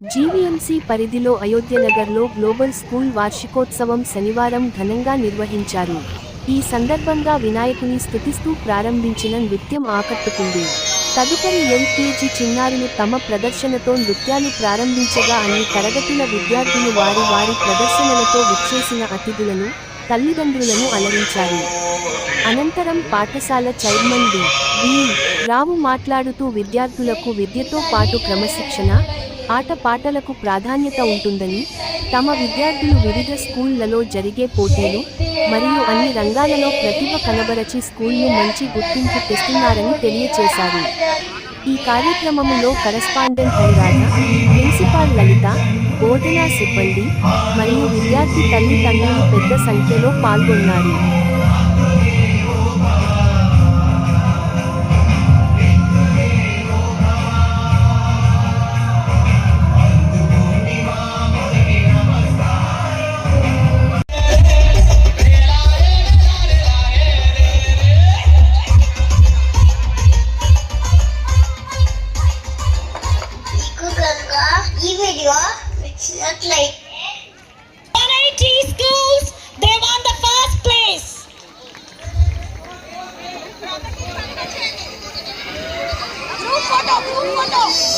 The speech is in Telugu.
జీవీఎంసీ పరిధిలో అయోధ్యనగర్లో గ్లోబల్ స్కూల్ వార్షికోత్సవం శనివారం ఘనంగా నిర్వహించారు. ఈ సందర్భంగా వినాయకుని స్తుతిస్తూ ప్రారంభించిన నృత్యం ఆకట్టుకుంది. తదుపరి ఎల్కేజీ చిన్నారులు తమ ప్రదర్శనతో నృత్యాలు ప్రారంభించగా అన్ని తరగతుల విద్యార్థులు వారి వారి ప్రదర్శనలతో విచ్చేసిన అతిథులను, తల్లిదండ్రులను అలరించారు. అనంతరం పాఠశాల చైర్మన్ వి. రావు మాట్లాడుతూ విద్యార్థులకు విద్యతో పాటు క్రమశిక్షణ, ఆట పాటలకు ప్రాధాన్యత ఉంటుందని, తమ విద్యార్థులు వివిధ స్కూళ్లలో జరిగే పోటీలు, మరియు అన్ని రంగాలలో ప్రతిభ కనబరచి స్కూల్ను మంచి గుర్తింపు తెస్తున్నారని తెలియచేశారు. ఈ కార్యక్రమములో కరస్పాండెంట్ అనురాధ, ప్రిన్సిపాల్ లలిత, బోధనా సిబ్బంది, మరియు విద్యార్థి తల్లిదండ్రులు పెద్ద సంఖ్యలో పాల్గొన్నారు. ఈ వీడియో నచ్చినట్లయితే 180 schools they won the first place. Group photo.